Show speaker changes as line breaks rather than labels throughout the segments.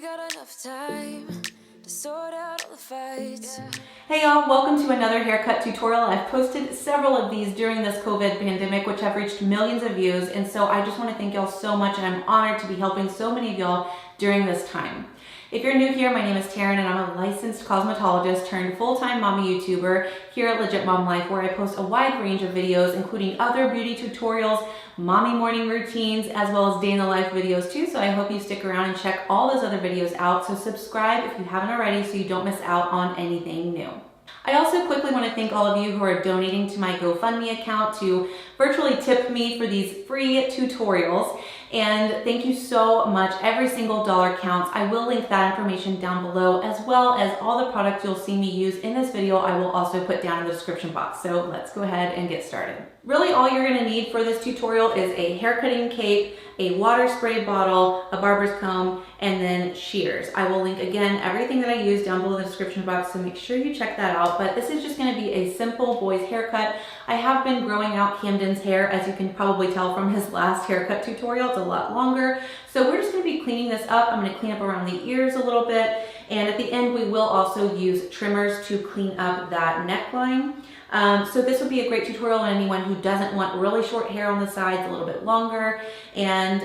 we got enough time to sort out all the fights.
Hey y'all, welcome to another haircut tutorial. I've posted several of these during this COVID pandemic, which have reached millions of views, and so I just want to thank y'all so much, and I'm honored to be helping so many of y'all during this time. If you're new here, my name is Taren, and I'm a licensed cosmetologist turned full-time mommy YouTuber here at Legit Mom Life, where I post a wide range of videos, including other beauty tutorials, mommy morning routines, as well as day in the life videos too. So I hope you stick around and check all those other videos out. So subscribe if you haven't already so you don't miss out on anything new. I also quickly want to thank all of you who are donating to my GoFundMe account to virtually tip me for these free tutorials. And thank you so much. Every single dollar counts. I will link that information down below, as well as all the products you'll see me use in this video. I will also put down in the description box. So let's go ahead and get started. Really all you're going to need for this tutorial is a haircutting cape, a water spray bottle, a barber's comb, and then shears. I will link again everything that I use down below in the description box, so make sure you check that out. But this is just going to be a simple boy's haircut. I have been growing out Camden's hair, as you can probably tell from his last haircut tutorial. It's a lot longer. So we're just going to be cleaning this up. I'm going to clean up around the ears a little bit, and at the end we will also use trimmers to clean up that neckline. So this would be a great tutorial on anyone who doesn't want really short hair on the sides, a little bit longer. And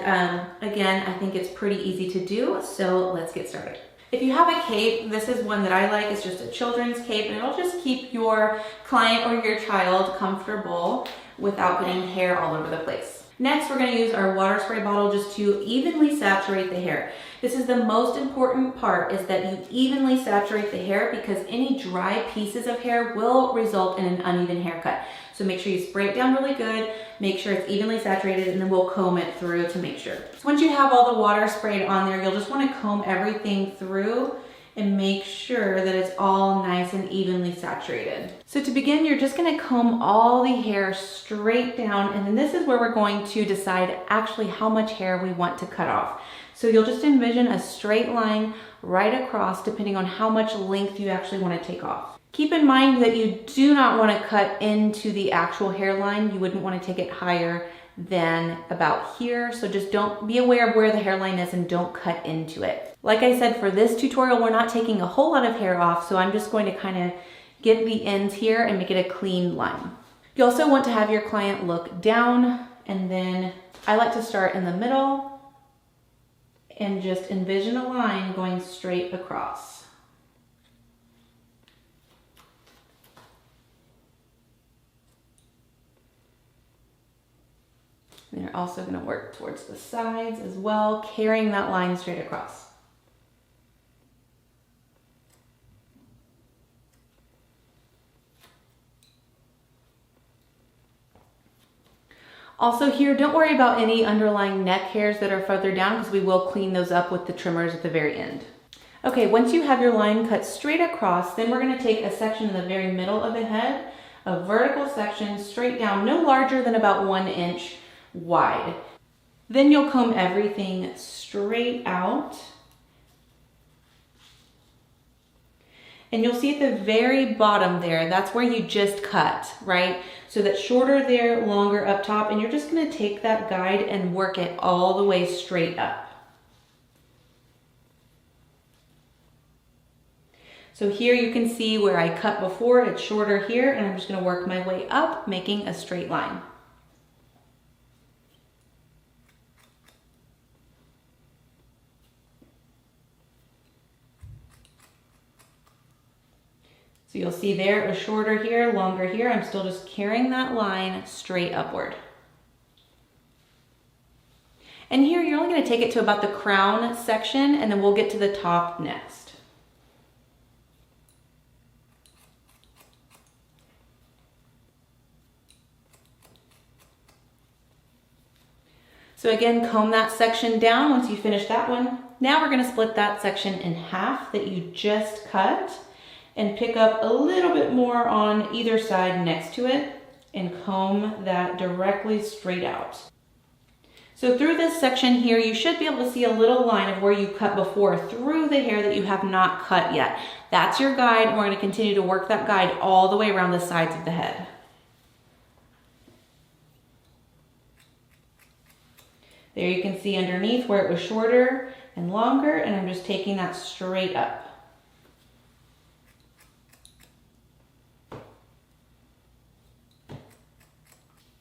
again, I think it's pretty easy to do, so let's get started. If you have a cape, this is one that I like. It's just a children's cape, and it'll just keep your client or your child comfortable without getting hair all over the place. Next, we're going to use our water spray bottle just to evenly saturate the hair. This is the most important part, is that you evenly saturate the hair, because any dry pieces of hair will result in an uneven haircut. So make sure you spray it down really good, make sure it's evenly saturated, and then we'll comb it through to make sure. So once you have all the water sprayed on there, you'll just want to comb everything through and make sure that it's all nice and evenly saturated. So to begin, you're just gonna comb all the hair straight down, and then this is where we're going to decide actually how much hair we want to cut off. So you'll just envision a straight line right across, depending on how much length you actually wanna take off. Keep in mind that you do not wanna cut into the actual hairline. You wouldn't wanna take it higher than about here. So just don't be aware of where the hairline is and don't cut into it. Like I said, for this tutorial, we're not taking a whole lot of hair off, so I'm just going to kind of get the ends here and make it a clean line. You also want to have your client look down, and then I like to start in the middle and just envision a line going straight across. And you're also going to work towards the sides as well, carrying that line straight across. Also here, don't worry about any underlying neck hairs that are further down, because we will clean those up with the trimmers at the very end. Okay, once you have your line cut straight across, then we're going to take a section in the very middle of the head, a vertical section straight down, no larger than about 1 inch wide. Then you'll comb everything straight out. And you'll see at the very bottom there, that's where you just cut, right? So that's shorter there, longer up top, and you're just gonna take that guide and work it all the way straight up. So here you can see where I cut before, it's shorter here, and I'm just gonna work my way up, making a straight line. So you'll see there, a shorter here, longer here. I'm still just carrying that line straight upward. And here you're only going to take it to about the crown section, and then we'll get to the top next. So again, comb that section down once you finish that one. Now we're going to split that section in half that you just cut, and pick up a little bit more on either side next to it and comb that directly straight out. So through this section here, you should be able to see a little line of where you cut before through the hair that you have not cut yet. That's your guide, and we're going to continue to work that guide all the way around the sides of the head. There you can see underneath where it was shorter, and longer, and I'm just taking that straight up.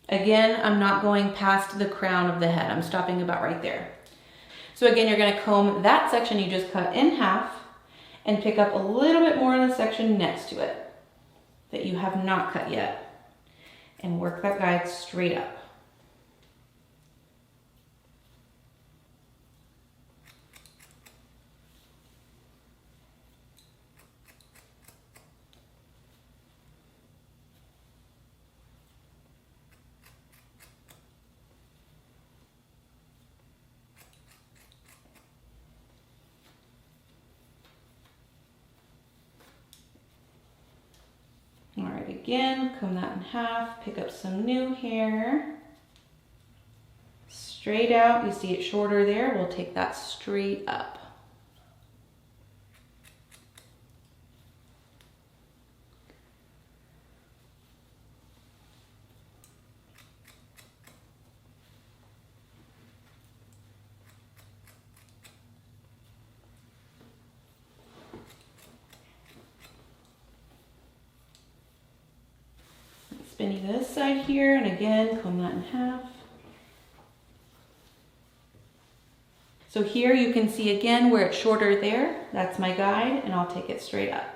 Again, I'm not going past the crown of the head. I'm stopping about right there. So again, you're gonna comb that section you just cut in half and pick up a little bit more in the section next to it that you have not cut yet, and work that guide straight up. All right, again, comb that in half, pick up some new hair. Straight out, you see it shorter there, we'll take that straight up. Spinny this side here, and again, comb that in half. So here you can see again where it's shorter there, that's my guide, and I'll take it straight up.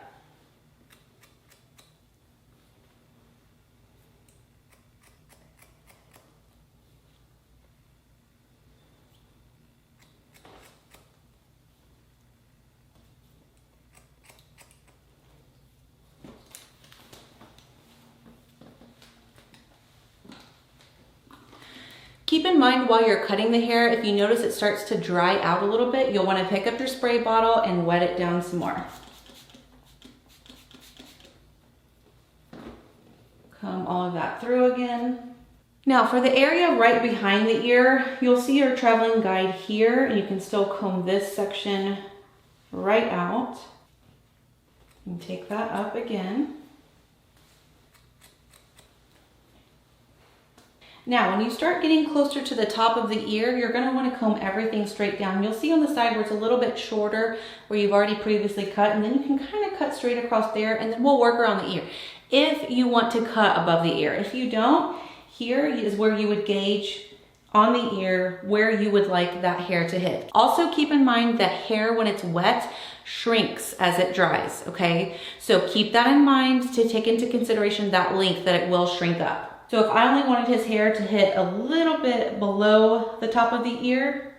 Keep in mind while you're cutting the hair, if you notice it starts to dry out a little bit, you'll want to pick up your spray bottle and wet it down some more. Comb all of that through again. Now for the area right behind the ear, you'll see your traveling guide here, and you can still comb this section right out. And take that up again. Now, when you start getting closer to the top of the ear, you're gonna wanna comb everything straight down. You'll see on the side where it's a little bit shorter, where you've already previously cut, and then you can kind of cut straight across there, and then we'll work around the ear. If you want to cut above the ear. If you don't, here is where you would gauge on the ear where you would like that hair to hit. Also keep in mind that hair, when it's wet, shrinks as it dries, okay? So keep that in mind to take into consideration that length that it will shrink up. So if I only wanted his hair to hit a little bit below the top of the ear,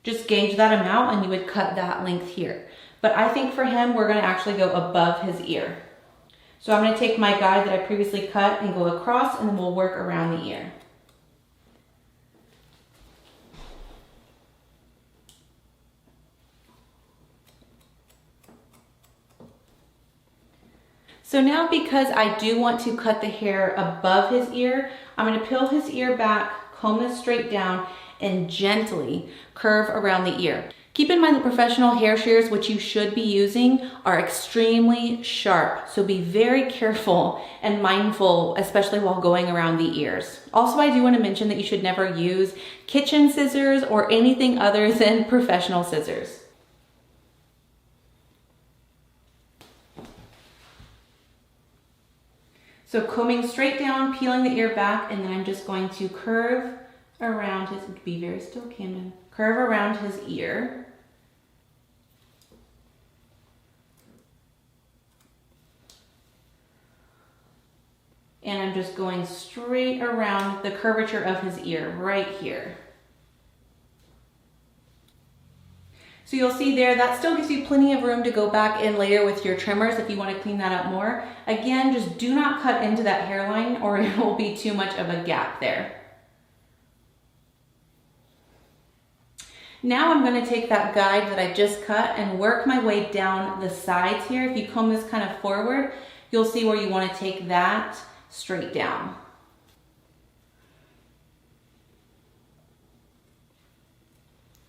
just gauge that amount and you would cut that length here. But I think for him, we're gonna actually go above his ear. So I'm gonna take my guide that I previously cut and go across, and then we'll work around the ear. So now, because I do want to cut the hair above his ear, I'm gonna peel his ear back, comb this straight down, and gently curve around the ear. Keep in mind that professional hair shears, which you should be using, are extremely sharp. So be very careful and mindful, especially while going around the ears. Also, I do want to mention that you should never use kitchen scissors or anything other than professional scissors. So combing straight down, peeling the ear back, and then I'm just going to curve around his, be very still, Camden, curve around his ear. And I'm just going straight around the curvature of his ear right here. So you'll see there, that still gives you plenty of room to go back in later with your trimmers if you want to clean that up more. Again, just do not cut into that hairline or it will be too much of a gap there. Now I'm going to take that guide that I just cut and work my way down the sides here. If you comb this kind of forward, you'll see where you want to take that straight down.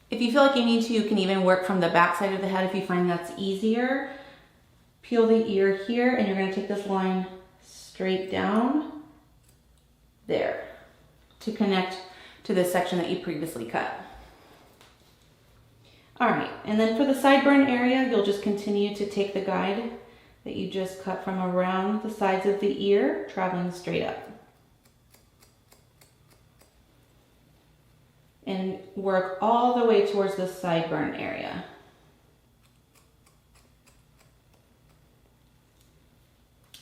If you feel like you need to, you can even work from the back side of the head if you find that's easier. Peel the ear here, and you're going to take this line straight down there to connect to the section that you previously cut. All right, and then for the sideburn area, you'll just continue to take the guide that you just cut from around the sides of the ear, traveling straight up. And work all the way towards the sideburn area.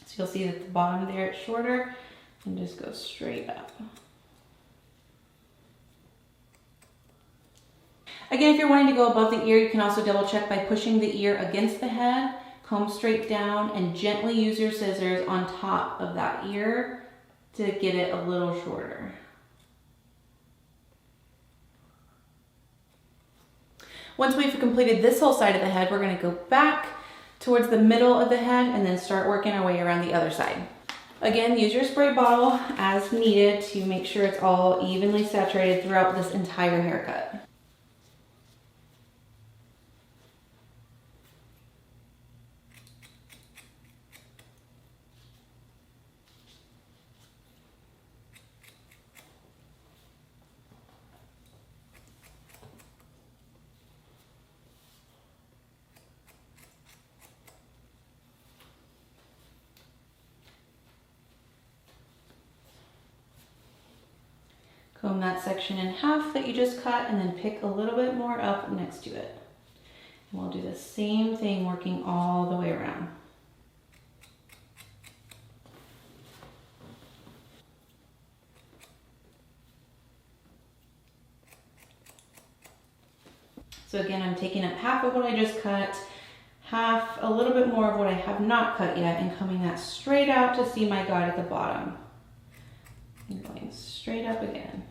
So you'll see that the bottom there it's shorter, and just go straight up. Again, if you're wanting to go above the ear, you can also double check by pushing the ear against the head, comb straight down, and gently use your scissors on top of that ear to get it a little shorter. Once we've completed this whole side of the head, we're going to go back towards the middle of the head and then start working our way around the other side. Again, use your spray bottle as needed to make sure it's all evenly saturated throughout this entire haircut. Comb that section in half that you just cut and then pick a little bit more up next to it. And we'll do the same thing working all the way around. So again, I'm taking up half of what I just cut, half, a little bit more of what I have not cut yet, and coming that straight out to see my guide at the bottom. And going straight up again.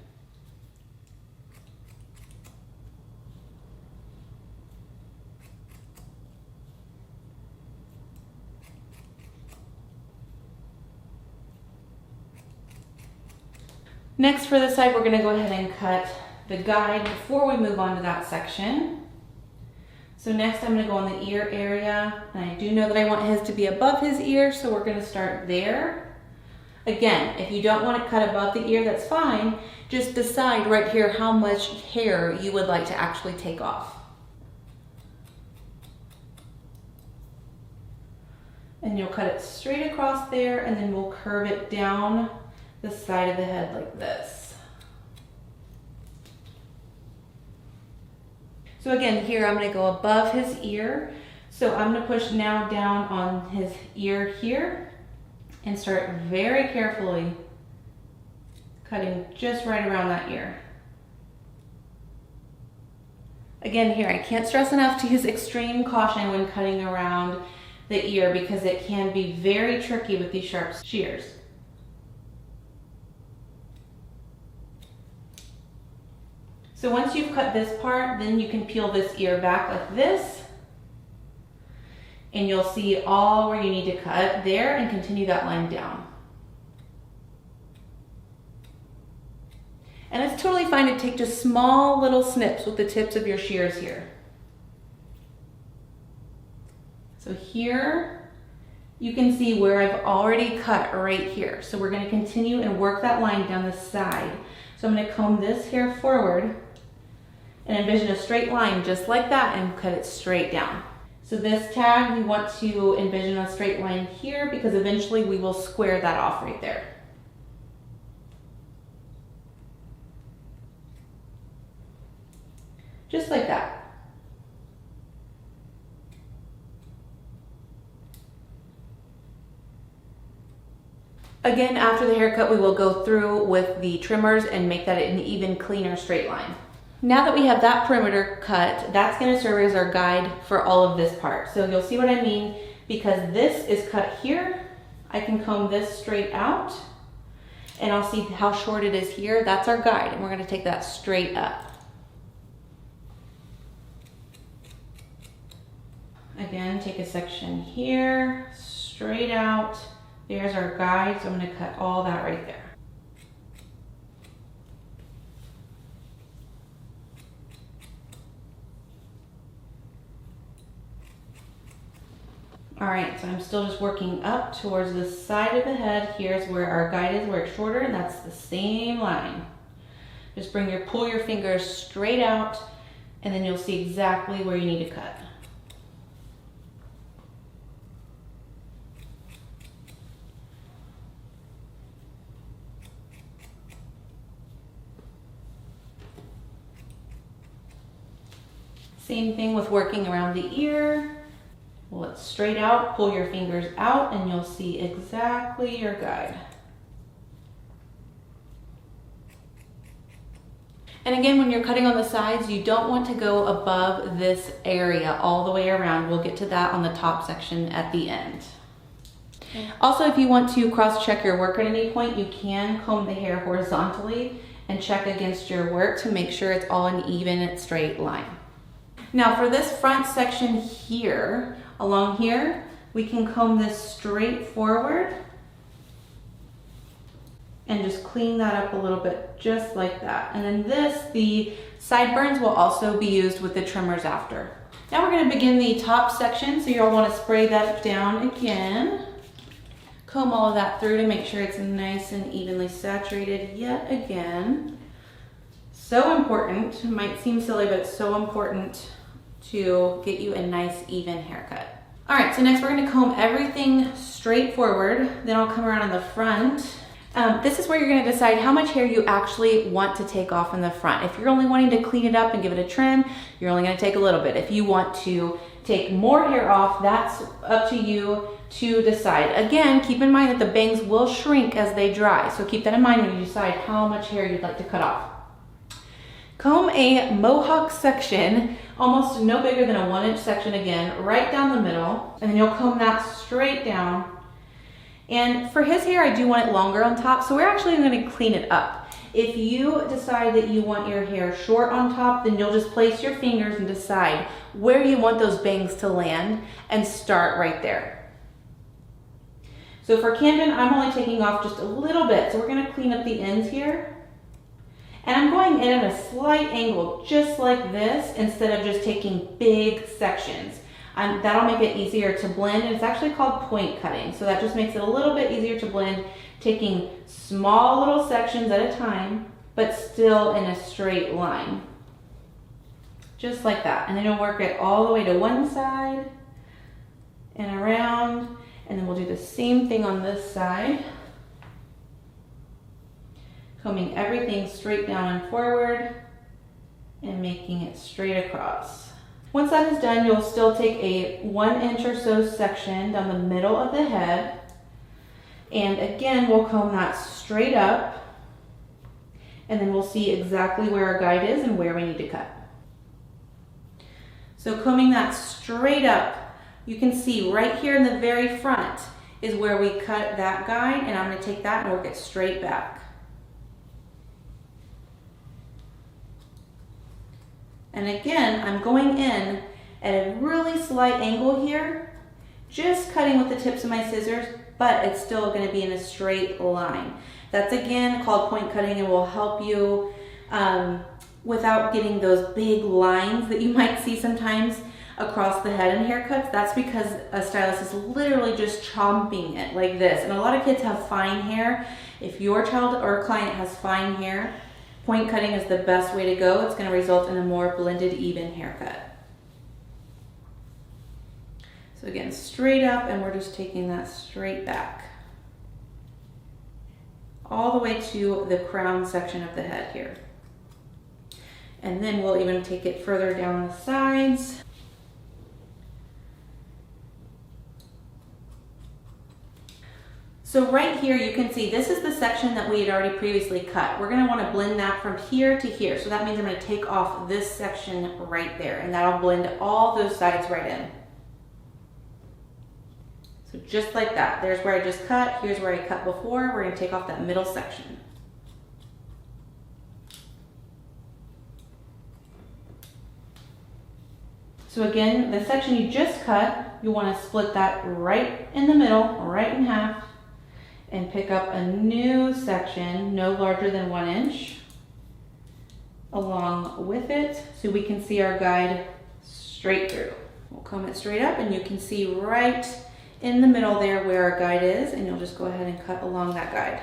Next, for this side, we're going to go ahead and cut the guide before we move on to that section. So next I'm going to go on the ear area, and I do know that I want his to be above his ear, so we're going to start there. Again, if you don't want to cut above the ear, that's fine. Just decide right here how much hair you would like to actually take off. And you'll cut it straight across there, and then we'll curve it down the side of the head like this. So again, here I'm going to go above his ear. So I'm going to push now down on his ear here and start very carefully cutting just right around that ear. Again, here I can't stress enough to use extreme caution when cutting around the ear because it can be very tricky with these sharp shears. So once you've cut this part, then you can peel this ear back like this, and you'll see all where you need to cut there and continue that line down. And it's totally fine to take just small little snips with the tips of your shears here. So here you can see where I've already cut right here. So we're going to continue and work that line down the side. So I'm going to comb this hair forward and envision a straight line just like that and cut it straight down. So this tag, we want to envision a straight line here because eventually we will square that off right there. Just like that. Again, after the haircut, we will go through with the trimmers and make that an even cleaner straight line. Now that we have that perimeter cut, that's going to serve as our guide for all of this part. So you'll see what I mean, because this is cut here, I can comb this straight out and I'll see how short it is here. That's our guide, and we're going to take that straight up. Again, take a section here, straight out. There's our guide, so I'm going to cut all that right there. All right, so I'm still just working up towards the side of the head. Here's where our guide is, where it's shorter, and that's the same line. Just pull your fingers straight out and then you'll see exactly where you need to cut. Same thing with working around the ear. Pull it straight out, pull your fingers out, and you'll see exactly your guide. And again, when you're cutting on the sides, you don't want to go above this area all the way around. We'll get to that on the top section at the end. Also, if you want to cross-check your work at any point, you can comb the hair horizontally and check against your work to make sure it's all an even, straight line. Now for this front section here, along here, we can comb this straight forward and just clean that up a little bit, just like that. And then the sideburns will also be used with the trimmers after. Now we're gonna begin the top section, so you'll wanna spray that down again. Comb all of that through to make sure it's nice and evenly saturated yet again. So important, it might seem silly, but it's so important to get you a nice even haircut. All right, so next we're gonna comb everything straight forward, then I'll come around on the front. This is where you're gonna decide how much hair you actually want to take off in the front. If you're only wanting to clean it up and give it a trim, you're only gonna take a little bit. If you want to take more hair off, that's up to you to decide. Again, keep in mind that the bangs will shrink as they dry, so keep that in mind when you decide how much hair you'd like to cut off. Comb a mohawk section, almost no bigger than a 1-inch section again, right down the middle, and then you'll comb that straight down. And for his hair, I do want it longer on top, so we're actually gonna clean it up. If you decide that you want your hair short on top, then you'll just place your fingers and decide where you want those bangs to land and start right there. So for Camden, I'm only taking off just a little bit, so we're gonna clean up the ends here. And I'm going in at a slight angle, just like this, instead of just taking big sections. That'll make it easier to blend, and it's actually called point cutting. So that just makes it a little bit easier to blend, taking small little sections at a time, but still in a straight line. Just like that. And then you'll work it all the way to one side and around, and then we'll do the same thing on this side. Combing everything straight down and forward and making it straight across. Once that is done, you'll still take a 1-inch or so section down the middle of the head. And again, we'll comb that straight up, and then we'll see exactly where our guide is and where we need to cut. So combing that straight up, you can see right here in the very front is where we cut that guide, and I'm gonna take that and work it straight back. And again, I'm going in at a really slight angle here, just cutting with the tips of my scissors, but it's still gonna be in a straight line. That's again called point cutting and will help you without getting those big lines that you might see sometimes across the head in haircuts. That's because a stylist is literally just chomping it like this. And a lot of kids have fine hair. If your child or client has fine hair, point cutting is the best way to go. It's going to result in a more blended, even haircut. So again, straight up, and we're just taking that straight back. All the way to the crown section of the head here. And then we'll even take it further down the sides. So right here, you can see this is the section that we had already previously cut. We're gonna wanna blend that from here to here. So that means I'm gonna take off this section right there, and that'll blend all those sides right in. So just like that, there's where I just cut, here's where I cut before. We're gonna take off that middle section. So again, the section you just cut, you wanna split that right in the middle, right in half, and pick up a new section no larger than 1 inch along with it so we can see our guide straight through. We'll comb it straight up, and you can see right in the middle there where our guide is, and you'll just go ahead and cut along that guide.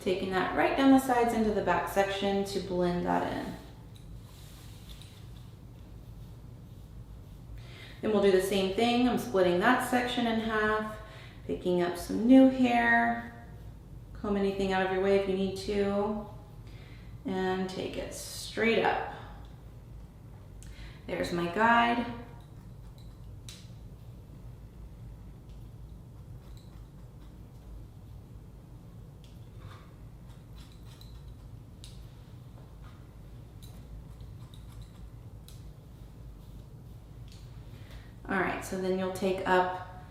taking that right down the sides into the back section to blend that in. Then we'll do the same thing. I'm splitting that section in half, picking up some new hair, comb anything out of your way if you need to, and take it straight up. There's my guide. All right, so then you'll take up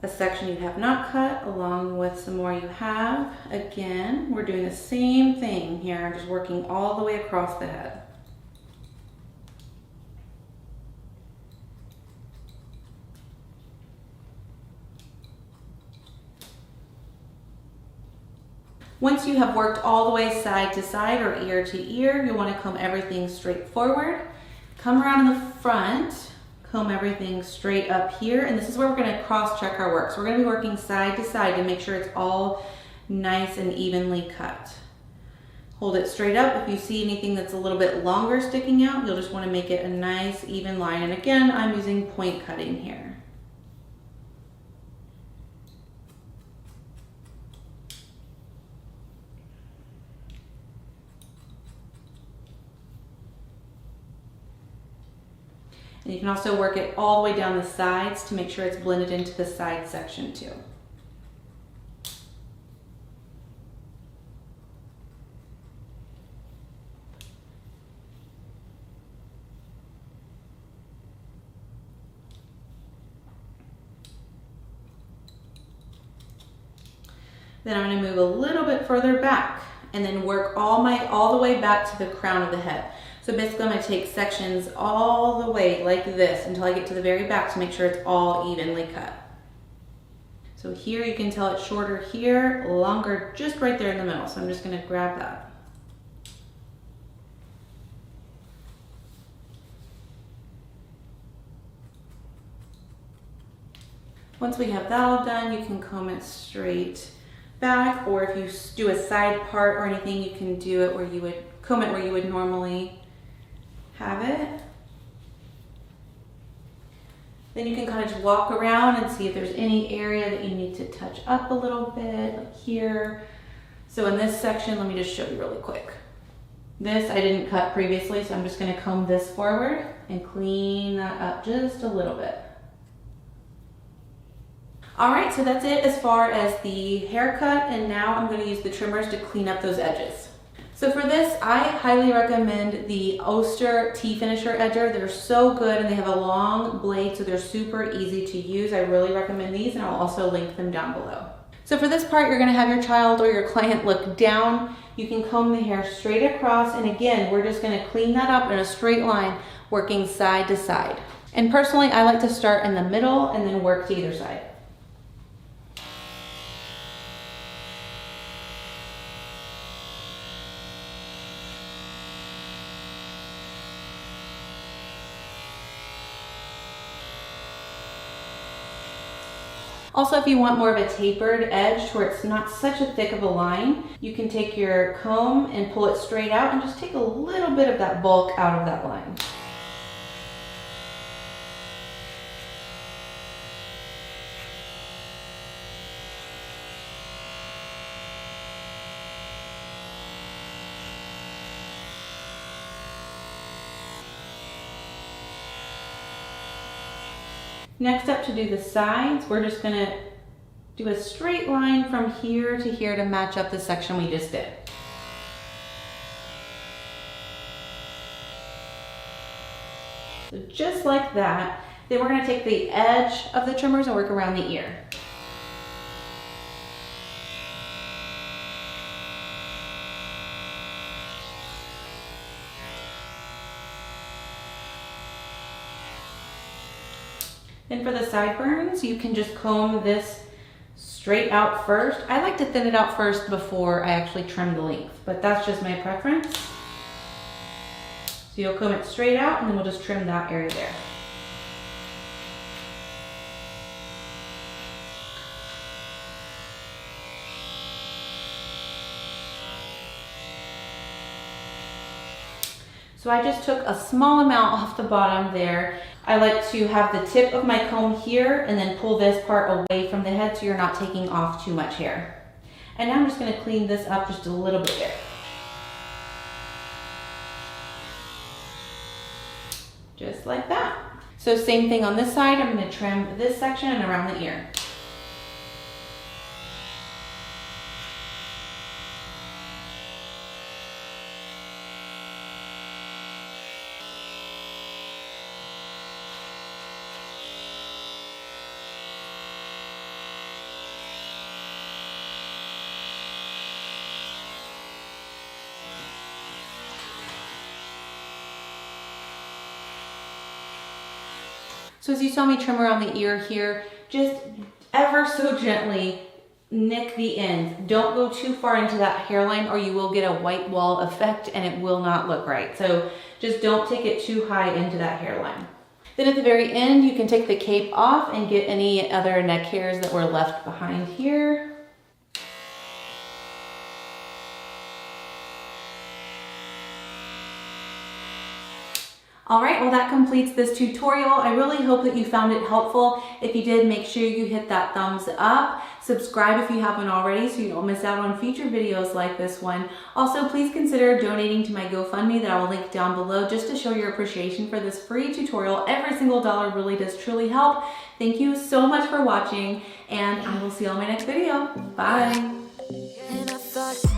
a section you have not cut along with some more you have. Again, we're doing the same thing here, just working all the way across the head. Once you have worked all the way side to side or ear to ear, you want to comb everything straight forward. Come around in the front, comb everything straight up here, and this is where we're going to cross check our work. So we're going to be working side to side to make sure it's all nice and evenly cut. Hold it straight up. If you see anything that's a little bit longer sticking out, you'll just want to make it a nice even line. And again, I'm using point cutting here. And you can also work it all the way down the sides to make sure it's blended into the side section too. Then I'm going to move a little bit further back and then work all the way back to the crown of the head. So basically I'm going to take sections all the way like this until I get to the very back to make sure it's all evenly cut. So here you can tell it's shorter here, longer just right there in the middle. So I'm just going to grab that. Once we have that all done, you can comb it straight back, or if you do a side part or anything, you can do it where you would comb it where you would normally have it. Then you can kind of just walk around and see if there's any area that you need to touch up a little bit, like here. So in this section, let me just show you really quick. This I didn't cut previously, so I'm just going to comb this forward and clean that up just a little bit. All right, so that's it as far as the haircut, and now I'm going to use the trimmers to clean up those edges. So for this, I highly recommend the Oster T-Finisher Edger. They're so good and they have a long blade, so they're super easy to use. I really recommend these, and I'll also link them down below. So for this part, you're gonna have your child or your client look down. You can comb the hair straight across, and again, we're just gonna clean that up in a straight line, working side to side. And personally, I like to start in the middle and then work to either side. Also, if you want more of a tapered edge where it's not such a thick of a line, you can take your comb and pull it straight out and just take a little bit of that bulk out of that line. Next up, to do the sides, we're just gonna do a straight line from here to here to match up the section we just did. So just like that. Then we're gonna take the edge of the trimmers and work around the ear. Then for the sideburns, you can just comb this straight out first. I like to thin it out first before I actually trim the length, but that's just my preference. So you'll comb it straight out and then we'll just trim that area there. So I just took a small amount off the bottom there. I like to have the tip of my comb here and then pull this part away from the head so you're not taking off too much hair. And now I'm just gonna clean this up just a little bit there. Just like that. So same thing on this side, I'm gonna trim this section and around the ear. So as you saw me trim around the ear here, just ever so gently nick the ends. Don't go too far into that hairline or you will get a white wall effect and it will not look right. So just don't take it too high into that hairline. Then at the very end, you can take the cape off and get any other neck hairs that were left behind here. All right, well that completes this tutorial. I really hope that you found it helpful. If you did, make sure you hit that thumbs up. Subscribe if you haven't already so you don't miss out on future videos like this one. Also, please consider donating to my GoFundMe that I will link down below just to show your appreciation for this free tutorial. Every single dollar really does truly help. Thank you so much for watching and I will see you on my next video. Bye.
And I thought